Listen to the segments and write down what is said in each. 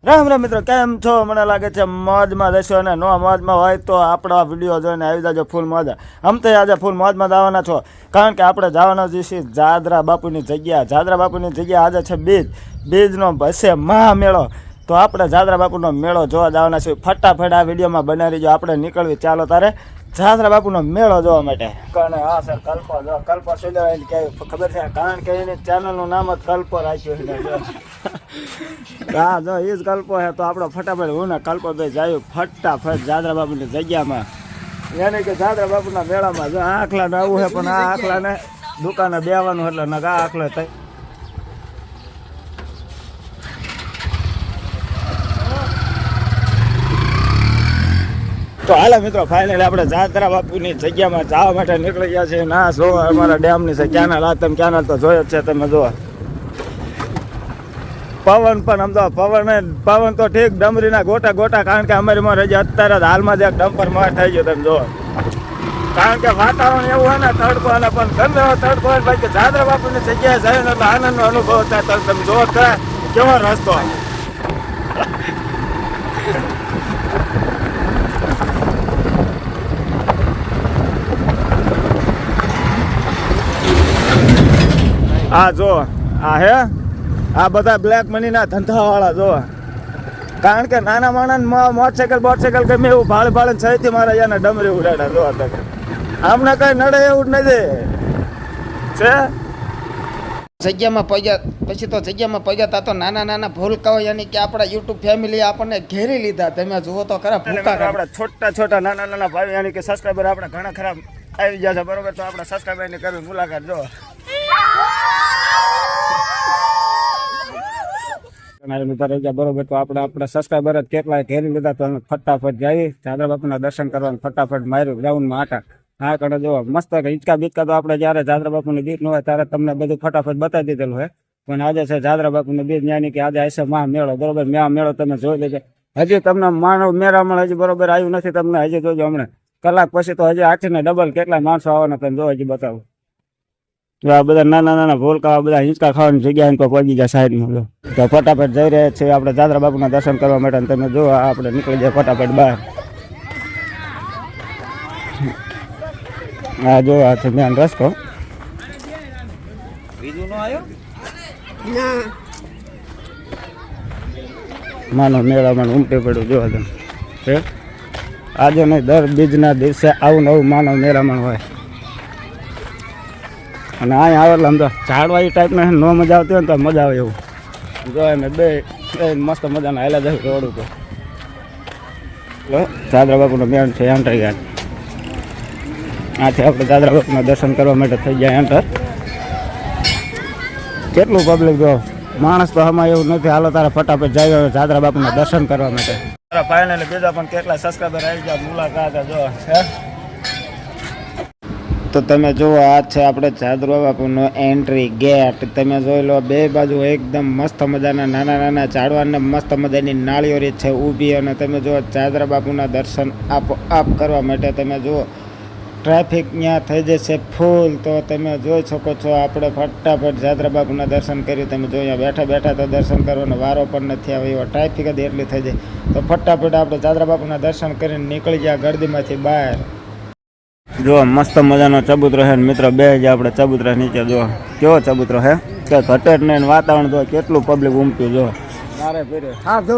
રામ રામ મિત્રો, કેમ છો? મને લાગે છે મોજમાં રહેશો અને નો મોજમાં હોય તો આપણા વિડીયો જોઈને આવી જાજો ફૂલ મોજ. આમ તો આજે ફૂલ મોજમાં જવાના છો, કારણ કે આપણે જવાના છીએ જાદરા બાપુની જગ્યા. જાદરા બાપુની જગ્યા આજે છે બીજનો હશે મહામેળો. તો આપણે જાદરા બાપુનો મેળો જોવા જવાના છીએ. ફટાફટ આ વિડીયોમાં બનાવી જો આપણે નીકળવી. ચાલો તારે જાદરા બાપુનો મેળો જોવા માટે. કારણ હા સર કલ્પો સુધા ખબર છે, કારણ કે એની ચેનલનું નામ જ કલ્પો રાખ્યું છે. હા જો એ જ કલ્પો છે. તો આપણો ફટાફટ હું ને કલ્પો ભાઈ જાય ફટાફટ જાદરા બાપુની જગ્યામાં, યાની કે જાદરા બાપુના મેળામાં. જો આખલાને આવું છે, પણ આ આખલાને દુકાને બેવાનું એટલે નકા આખલો થાય. તો હાલો મિત્રો, ફાઇનલી આપણે જાદરા બાપુની જગ્યામાં જવા માટે નીકળી ગયા છીએ. ના જો અમારા ડેમની છે કેનાલ. આ તમે કેનાલ તો જોયો જ છે તમે જુઓ. પવન પણ આમ તો પવન તો ઠીક ડમરીના ગોટા ગોટા, કારણ કે અમારીમાં રજા અત્યારે હાલમાં જ એક ડમ્પર માર થઈ ગયો તમે જુઓ. કારણ કે વાતાવરણ એવું હોય ને તડકો, અને પણ ગમે એવો તડકો હોય ભાઈ કે જાદરા બાપુની જગ્યાએ જાય ને એટલે આનંદનો અનુભવ થાય. તમે જુઓ કેવો રસ્તો. આ જો આ હે આ બધા બ્લેક મનીના ધંધાવાળા જો. કારણ કે નાના માણસ મોટરસાઇકલ ગમે એવું ભાળે સહીથી મારા અહીંયા ડમરી ઉડાડા જો. આમને કઈ નડે એવું જ નથી છે. જગ્યામાં પગ્યા પછી તો જગ્યામાં પગ્યા તા તો નાના ભૂલકાઓ, યાની કે આપણા યુટ્યુબ ફેમિલી આપણને ઘેરી લીધા. તમે જુઓ તો ખરા ભૂકા. આપણા છોટા નાના ભાઈ યાની કે સબસ્ક્રાઈબર આપણે ઘણા ખરાબ આવી ગયા છે, બરોબર. તો આપણા સબસ્ક્રાઈબરની કરવી મુલાકાત જો. બરોબર, તો આપણા સબસ્ક્રાઈબર જ કેટલાય ઘેરી લીધા. તો અમે ફટાફટ જઈ જાદરા બાપુના દર્શન કરવાનું ફટાફટ માર્યું ગ્રાઉન્ડમાં આટા. હા કરે જો મસ્ત હિંચકા બીચકા તો આપણે જયારે જાદરા બાપુની બીજ ન હોય ત્યારે તમને બધું ફટાફટ બતાવી દીધેલું હોય. પણ આજે છે જાદરા બાપુની બીજ, યાની કે આજે હશે મહા મેળો, બરોબર. મેળો તમે જોઈ લેજો. હજી તમને માનવ મેળામાં હજી બરોબર આવ્યું નથી. તમને હજી જોજો હમણાં કલાક પછી તો હજી આઠને ડબલ કેટલા માણસો આવવાના તમે જો. હજી બતાવું તો આ બધા નાના ભૂલકા બધા હિંચકા ખાવાની જગ્યા તો પહોંચી જાય સાઈડમાં. તો ફટાફટ જઈ રહ્યા છીએ આપણે જાદરા બાપુના દર્શન કરવા માટે. તમે જો આપણે નીકળી જાય ફટાફટ બહાર. હા જો આ છે મેન રસ્તો. બીજું નો આવ્યો માનો મેળામાં ઉમટી પડ્યું જો તમે. આજે નહીં દર બીજના દિવસે આવું નવું માનવ મેળામાં હોય. અને અહીંયા આવેલા આમ તો ઝાડવા એ ટાઈપના ન મજા આવતી હોય ને તો મજા આવે એવું જો. એને બે મસ્ત મજાના હાલ્યા જાય રોડ ઉપર. જાદરા બાપુનો મેળ છે એન્ટર ગયા. આથી આપણે જાદરા બાપુના દર્શન કરવા માટે થઈ ગયા એન્ટર. કેટલું પબ્લિક જો, માણસ તો આમાં એવું નથી. હાલો તારે ફટાફટ જાય જાદરા બાપુના દર્શન કરવા માટે. ફાઇનલી બીજા પણ કેટલા સબસ્ક્રાઈબર આવી ગયા મુલાકાત જો. તો તમે જુઓ આ છે આપણે જાદરા બાપુનો એન્ટ્રી ગેટ. તમે જોઈ લો બે બાજુ એકદમ મસ્ત મજાના નાના ઝાડવાને મસ્ત મજાની નાળીઓ રીત છે ઊભી. અને તમે જુઓ જાદરા બાપુના દર્શન આપ કરવા માટે તમે જુઓ ટ્રાફિક ત્યાં થઈ જશે ફૂલ. તો તમે જોઈ શકો છો આપણે ફટાફટ જાદરા બાપુના દર્શન કર્યું. તમે જો અહીંયા બેઠા તો દર્શન કરવાનો વારો પણ નથી આવે એવો ટ્રાફિક જ એટલી થઈ જાય. તો ફટાફટ આપણે જાદરા બાપુના દર્શન કરીને નીકળી ગયા ગરદીમાંથી બહાર. જો મસ્ત મજાનો ચબૂતરો છે મિત્રો. બે જ આપણે ચબૂતરા નીચે જો કેવો ચબૂતરો છે કે ઘટે જ નહીં. વાતાવરણ જો કેટલું પબ્લિક ઉમટ્યું જો. મારે ફેરે હા જો.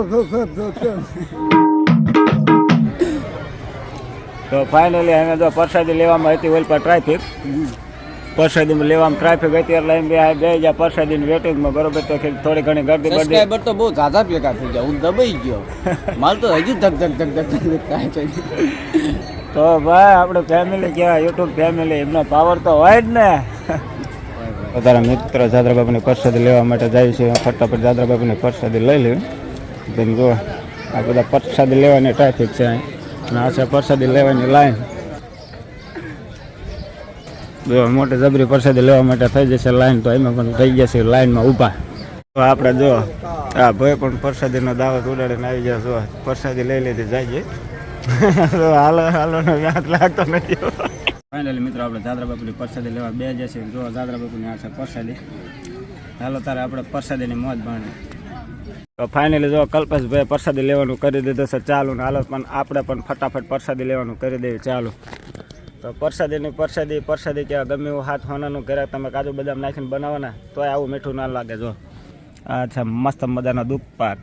તો ફાઇનલી અમે જો પ્રસાદી લેવામાં હતી ઓલ પર ટ્રાફિક. પ્રસાદી લેવામાં ટ્રાફિક હતી એટલે એમ બે ગયા પ્રસાદીની વેટિંગમાં, બરોબર. તો થોડી ઘણી ગરદી સબસ્ક્રાઇબર તો બહુ ઝાઝા ભેગા થઈ ગયા. હું દબાઈ ગયો. માલ તો હજી ધક. તો ભાઈ આપણે ફેમિલી કહેવાય, યુટ્યુબ ફેમિલી, એમનો પાવર તો હોય જ ને. તારા મિત્ર જાદરા બાપુની પ્રસાદી લેવા માટે જાય છે. ફટાફટ જાદરા બાપુની પ્રસાદી લઈ લેવી. તમે જો આ બધા પ્રસાદી લેવાની ટ્રાફિક છે અહીં. અને આ છે પ્રસાદી લેવાની લાઈન. જો મોટી જબરી પ્રસાદી લેવા માટે થઈ જશે લાઈન. તો એમાં પણ થઈ જશે લાઈનમાં ઊભા. તો આપણે જો આ ભાઈ પણ પ્રસાદીનો દાવત ઉડાડીને આવી જાય. જો પ્રસાદી લઈ લીધી જાય. હાલો યાદ લાગતો નથી. ફાઇનલી મિત્રો આપણે જાદરા બાપુની પ્રસાદી લેવા બે જશે. જો જાદરા બાપુની આ છે પ્રસાદી. હાલો તારે આપણે પ્રસાદીની મોજ માણી. તો ફાઇનલી જો કલ્પેશભાઈ પ્રસાદી લેવાનું કરી દીધું છે ચાલુ ને હાલો પણ આપણે પણ ફટાફટ પ્રસાદી લેવાનું કરી દઈએ ચાલુ. તો પ્રસાદી કે ગમે એવું હાથ હોનાનું ઘરે તમે કાજુ બદામ નાખીને બનાવવાના તોય આવું મીઠું ના લાગે. જો આ છે મસ્ત મજાનો દૂધપાક,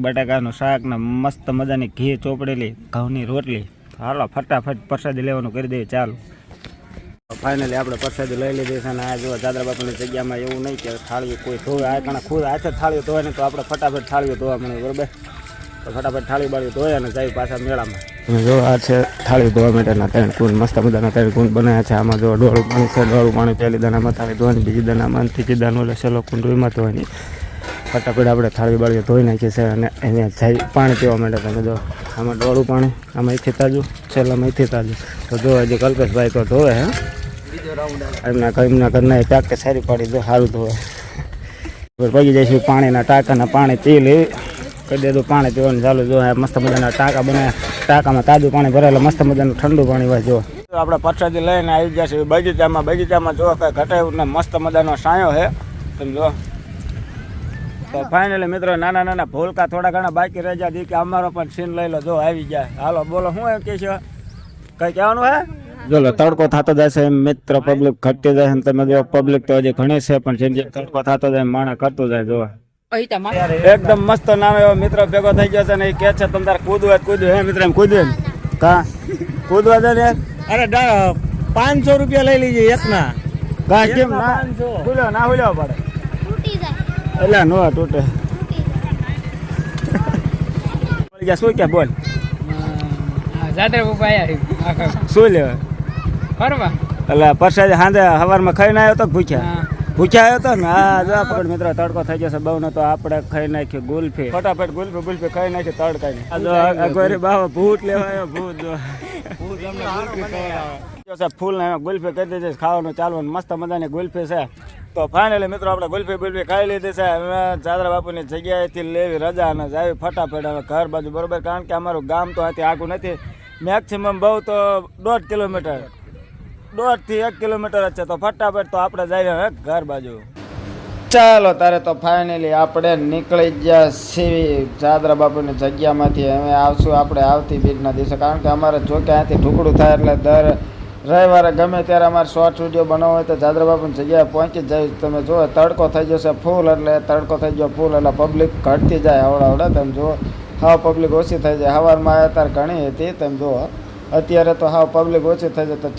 બટાકાનું શાક ને મસ્ત મજાની ઘી ચોપડેલી ઘઉંની રોટલી. હાલો ફટાફટ પ્રસાદી લેવાનું કરી દઈએ ચાલુ. ફાઇનલી આપણે પ્રસાદી લઈ લીધી છે અને આ જો દાદરા બાપુની જગ્યામાં એવું નહીં કે થાળીઓ કોઈ ધોવે, આ કારણ ખુદ હાથે થાળીઓ ધોવે ને તો આપણે ફટાફટ થાળીઓ ધોવા મળે બરાબર. તો ફટાફટ થાળી બાળી ધોયા અને જાય પાછા મેળામાં. તમે જો આ છે થાળી ધોવા માટેના 3 કુંડ, મસ્ત મજાના 3 કુંડ બનાવ્યા છે. આમાં જો ડોળું પાણી છે, ડોળું પાણી પહેલી દાનામાં થાળી ધોવાની, બીજી દાનામાં, ત્રીજી દાનો એટલે છેલ્લો કુંડ એમાં ધોવાની. ફટાફટ આપણે થાળી બાળીઓ ધોઈ નાખીએ છીએ અને અહીંયા જાય પાણી પીવા માટે. તમે જો આમાં ડોળું પાણી, આમાં એથી તાજું, છેલ્લામાં એથી તાજું. તો જો હજી કલ્પેશભાઈ તો ધોવે હે એમના ઘરના ટાંકે સારી પાડી દો સારું ધોવે. પગી જઈશું પાણીના ટાંકાના, પાણી પી લેવી કરી દીધું, પાણી પીવાનું ચાલુ. જો મસ્ત મજાના ટાંકા બનાવ્યા, ટાંકામાં તાજું પાણી ભરેલું, મસ્ત મજાનું ઠંડુ પાણી હોય. જો આપણે પ્રસાદી લઈને આવી ગયા છે બગીચામાં જો કંઈ ઘટાયું ને મસ્ત મજાનો સાયો છે તમે જો. તો ફાઇનલી મિત્રો નાના નાના ભૂલકા થોડા ઘણા બાકી રહી જાય કે અમારો પણ સીન લઈ લો. જો આવી ગયા, હાલો બોલો શું એમ કે છે, કંઈ કહેવાનું હે? જો તડકો થતો જાય છે મિત્ર, પબ્લિક ઘટતી જાય. તમે જો પબ્લિક તો હજી ઘણી છે પણ જેમ જેમ તડકો થતો જાય માણસ કરતું જાય. જો એકદમ મસ્ત નાનો એવો મિત્ર ભેગો થઈ ગયો છે ને એ કે છે તમે તારે કૂદવું હે મિત્ર, એમ કૂદવું કા કૂદવા દે ને. અરે 500 રૂપિયા લઈ લીજે એકના. કા કેમ ના ખુલ્યો ના ખુલ્યો પડે એટલે નો તૂટે. શું કે બોલ જાત્રા બાપા આયા શું લેવા ફરવા? એટલે પરસાદી સાંજે સવારમાં ખાઈને આવ્યો તો ભૂખ્યા આવ્યો તો ને. હા જો આપણે મિત્રો તડકો થઈ જશે બહુ ને તો આપણે ખાઈ નાખીએ ગુલ્ફી, ફટાફટ ગુલ્ફી ખાઈ નાખીએ તડકાની. બાબા ભૂત લેવા આવ્યો, ભૂત ફૂલ ને ગુલ્ફી કરી દીધી, ખાવાનું ચાલવાનું મસ્ત મજાની ગુલ્ફી છે. તો ફાઇનલી મિત્રો આપણે ગુલ્ફી ખાઈ લીધી છે. હવે દાદરા બાપુની જગ્યાએથી લેવી રજા અને જાવી ફટાફટ હવે ઘર બાજુ બરોબર. કારણ કે અમારું ગામ તો અહીંથી આગું નથી, મેક્સિમમ બહુ તો 1.5 કિલોમીટર, 1.5 થી 1 કિલોમીટર જ છે. તો ફટાફટ તો આપણે જઈએ હવે ઘર બાજુ. ચાલો તારે તો ફાઇનલી આપણે નીકળી ગયા છીએ દાદરા બાપુની જગ્યામાંથી. હવે આવશું આપણે આવતી બીજના દિવસે, કારણ કે અમારે જો કે અહીંથી ઢુકડું થાય એટલે દર રવિવારે ગમે ત્યારે અમારે શોર્ટ વિડીયો બનાવવો હોય તો દાદરા બાપુની જગ્યાએ પહોંચી જ જાય. તમે જુઓ તડકો થઈ જશે ફૂલ, એટલે તડકો થઈ ગયો ફૂલ એટલે પબ્લિક ઘટતી જાય આવડા. તમે જુઓ હાવ પબ્લિક ઓછી થઈ જાય. સવારમાં અત્યારે ઘણી હતી તમે જુઓ, અત્યારે તો હાવ પબ્લિક ઓછી થઈ જાય. તો